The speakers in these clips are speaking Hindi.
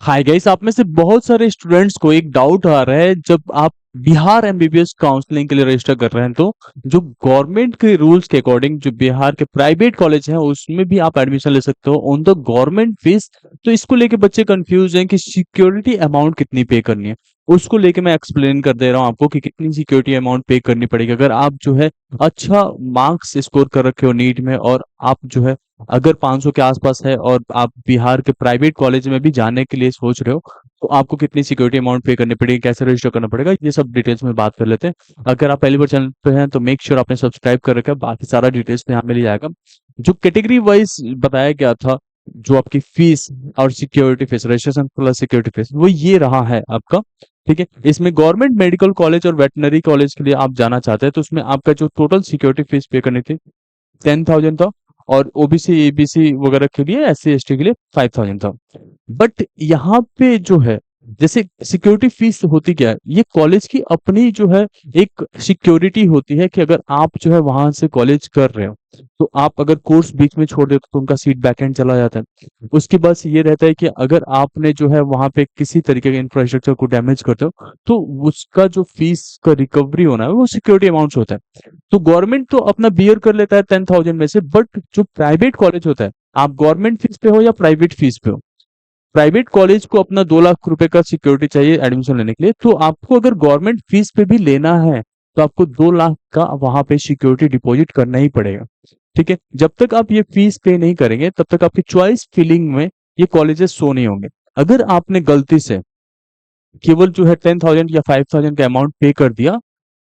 हाय गाइस, आप में से बहुत सारे स्टूडेंट्स को एक डाउट आ रहा है जब आप बिहार एमबीबीएस काउंसलिंग के लिए रजिस्टर कर रहे हैं तो जो गवर्नमेंट के रूल्स के अकॉर्डिंग जो बिहार के प्राइवेट कॉलेज हैं उसमें भी आप एडमिशन ले सकते हो ऑन द गवर्नमेंट फीस। तो इसको लेके बच्चे कंफ्यूज हैं कि सिक्योरिटी अमाउंट कितनी पे करनी है। उसको लेके मैं एक्सप्लेन कर दे रहा हूँ आपको कि कितनी सिक्योरिटी अमाउंट पे करनी पड़ेगी अगर आप जो है अच्छा मार्क्स स्कोर कर रखे हो नीट में, और आप जो है अगर 500 के आसपास है और आप बिहार के प्राइवेट कॉलेज में भी जाने के लिए सोच रहे हो तो आपको कितनी सिक्योरिटी अमाउंट पे करनी पड़ेगी, कैसे रजिस्टर करना पड़ेगा, ये सब डिटेल्स में बात कर लेते हैं। अगर आप पहली बार चैनल पे हैं तो मेक श्योर आपने सब्सक्राइब कर रखा है, बाकी सारा डिटेल्स यहाँ मिल जाएगा। जो कैटेगरी वाइज बताया गया था, जो आपकी फीस और security fees, registration plus security fees, वो ये रहा है आपका। ठीक है, इसमें गवर्नमेंट मेडिकल कॉलेज और वेटनरी कॉलेज के लिए आप जाना चाहते हैं तो उसमें आपका जो टोटल सिक्योरिटी फीस पे करनी थी 10,000 था, और ओबीसी एबीसी वगैरह के लिए, एससी एसटी के लिए 5,000 था। बट यहाँ पे जो है, जैसे सिक्योरिटी फीस होती क्या है, ये कॉलेज की अपनी जो है एक सिक्योरिटी होती है कि अगर आप जो है वहां से कॉलेज कर रहे हो तो आप अगर कोर्स बीच में छोड़ देते हो तो उनका सीट बैकएंड चला जाता है। उसके बाद से ये रहता है कि अगर आपने जो है वहां पे किसी तरीके के इंफ्रास्ट्रक्चर को डैमेज करते हो तो उसका जो फीस का रिकवरी होना है वो सिक्योरिटी अमाउंट होता है। तो गवर्नमेंट तो अपना बियर कर लेता है 10,000 में से, बट जो प्राइवेट कॉलेज होता है, आप गवर्नमेंट फीस पे हो या प्राइवेट फीस पे हो, प्राइवेट कॉलेज को अपना 2 लाख रुपए का सिक्योरिटी चाहिए एडमिशन लेने के लिए, तो आपको अगर गवर्नमेंट फीस पे भी लेना है तो आपको 2 लाख का वहां पे सिक्योरिटी डिपॉजिट करना ही पड़ेगा। ठीक है, जब तक आप ये फीस पे नहीं करेंगे तब तक आपकी चॉइस फिलिंग में ये कॉलेजेस शो नहीं होंगे। अगर आपने गलती से केवल जो है 10,000 या 5,000 का अमाउंट पे कर दिया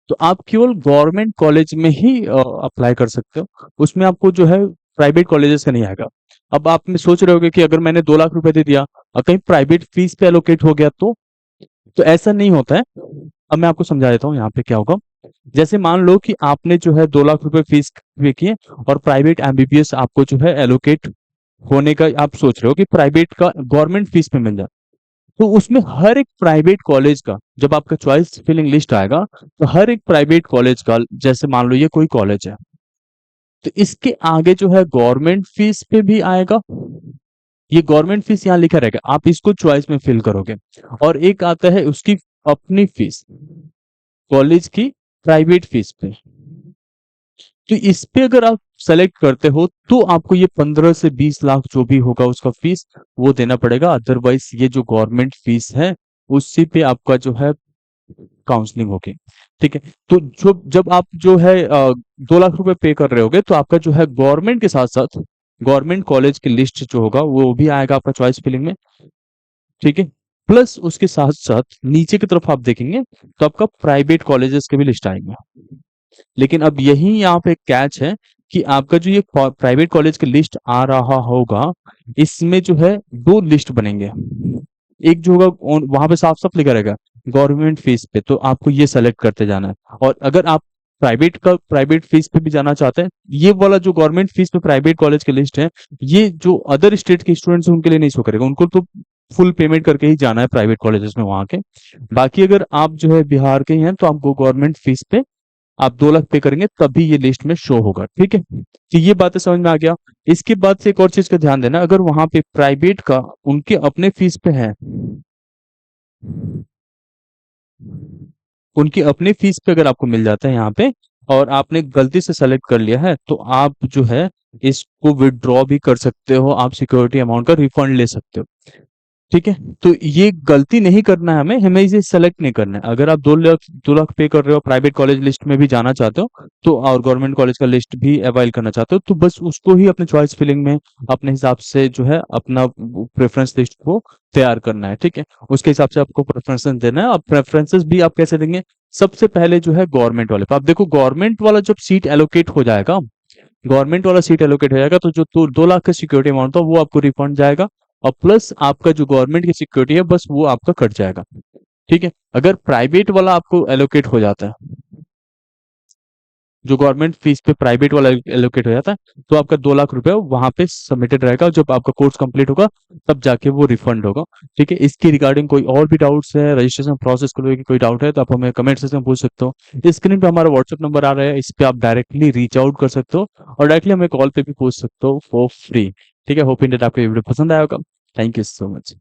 तो आप केवल गवर्नमेंट कॉलेज में ही अप्लाई कर सकते हो, उसमें आपको जो है प्राइवेट कॉलेजेस का नहीं आएगा। अब आप में सोच रहे होगे कि अगर मैंने 2 लाख रुपए दे दिया और कहीं प्राइवेट फीस पे एलोकेट हो गया तो ऐसा नहीं होता है। अब मैं आपको समझा देता हूँ यहाँ पे क्या होगा। जैसे मान लो कि आपने जो है 2 लाख रुपए फीस पे किए और प्राइवेट एमबीबीएस आपको जो है एलोकेट होने का आप सोच रहे हो कि प्राइवेट का गवर्नमेंट फीस पे मिल जाए, तो उसमें हर एक प्राइवेट कॉलेज का जब आपका चॉइस फिलिंग लिस्ट आएगा तो हर एक प्राइवेट कॉलेज का, जैसे मान लो ये कोई कॉलेज है, तो इसके आगे जो है गवर्नमेंट फीस पे भी आएगा, ये गवर्नमेंट फीस यहाँ लिखा रहेगा, आप इसको चॉइस में फिल करोगे। और एक आता है उसकी अपनी फीस, कॉलेज की प्राइवेट फीस पे, तो इस पे अगर आप सेलेक्ट करते हो तो आपको ये 15 से 20 लाख जो भी होगा उसका फीस वो देना पड़ेगा। अदरवाइज ये जो गवर्नमेंट फीस है उसी पे आपका जो है काउंसलिंग होगी। ठीक है, तो जो जब आप जो है 2 लाख रुपए पे कर रहे होगे तो आपका जो है गवर्नमेंट के साथ साथ गवर्नमेंट कॉलेज की लिस्ट जो होगा वो भी आएगा आपका चॉइस फिलिंग में। ठीक है, प्लस उसके साथ साथ नीचे की तरफ आप देखेंगे तो आपका प्राइवेट कॉलेजेस के भी लिस्ट आएंगे। लेकिन अब यही यहाँ पे कैच है कि आपका जो ये प्राइवेट कॉलेज की लिस्ट आ रहा होगा इसमें जो है 2 लिस्ट बनेंगे। एक जो होगा वहां पे साफ साफ लिखा रहेगा गवर्नमेंट फीस पे, तो आपको ये सेलेक्ट करते जाना है। और अगर आप प्राइवेट फीस पे भी जाना चाहते हैं, ये वाला जो गवर्नमेंट फीस पे प्राइवेट कॉलेज की लिस्ट है, ये जो अदर स्टेट के स्टूडेंट्स हैं उनके लिए नहीं शो करेगा, उनको तो फुल पेमेंट करके ही जाना है प्राइवेट कॉलेजेस में वहां के। बाकी अगर आप जो है बिहार के ही हैं तो आपको गवर्नमेंट फीस पे आप 2 लाख पे करेंगे तभी ये लिस्ट में शो होगा। ठीक है, तो ये बातें समझ में आ गया। इसके बाद से एक और चीज का ध्यान देना, अगर वहां पे प्राइवेट का उनके अपने फीस पे है, उनकी अपनी फीस पे अगर आपको मिल जाता है यहाँ पे और आपने गलती से सेलेक्ट कर लिया है तो आप जो है इसको विड्रॉ भी कर सकते हो, आप सिक्योरिटी अमाउंट का रिफंड ले सकते हो। ठीक है, तो ये गलती नहीं करना है, हमें हमें इसे सेलेक्ट नहीं करना है। अगर आप 2 लाख पे कर रहे हो, प्राइवेट कॉलेज लिस्ट में भी जाना चाहते हो तो, और गवर्नमेंट कॉलेज का लिस्ट भी अवाइल करना चाहते हो तो बस उसको ही अपने चॉइस फिलिंग में अपने हिसाब से जो है अपना प्रेफरेंस लिस्ट को तैयार करना है। ठीक है, उसके हिसाब से आपको प्रेफरेंसेस देना है। अब प्रेफरेंसेस भी आप कैसे देंगे, सबसे पहले जो है गवर्नमेंट वाले पे आप देखो, गवर्नमेंट वाला जब सीट एलोकेट हो जाएगा, गवर्नमेंट वाला सीट एलोकेट हो जाएगा तो जो 2 लाख का सिक्योरिटी अमाउंट था वो आपको रिफंड जाएगा, और प्लस आपका जो गवर्नमेंट की सिक्योरिटी है बस वो आपका कट जाएगा। ठीक है, अगर प्राइवेट वाला आपको एलोकेट हो जाता है, जो गवर्नमेंट फीस पे प्राइवेट वाला एलोकेट हो जाता है, तो आपका 2 लाख रुपए वहां पे सबमिटेड रहेगा, जब आपका कोर्स कंप्लीट होगा तब जाके वो रिफंड होगा। ठीक है, इसकी रिगार्डिंग कोई और भी डाउट्स है, रजिस्ट्रेशन प्रोसेस को लेकर कोई डाउट है तो आप हमें कमेंट सेक्शन में पूछ सकते हो। स्क्रीन पे हमारा व्हाट्सएप नंबर आ रहा है, इस पे आप डायरेक्टली रीच आउट कर सकते हो और डायरेक्टली हमें कॉल पे भी पूछ सकते हो फॉर फ्री। ठीक है, होप इन दैट आपको ये वीडियो पसंद आया होगा। Thank you so much.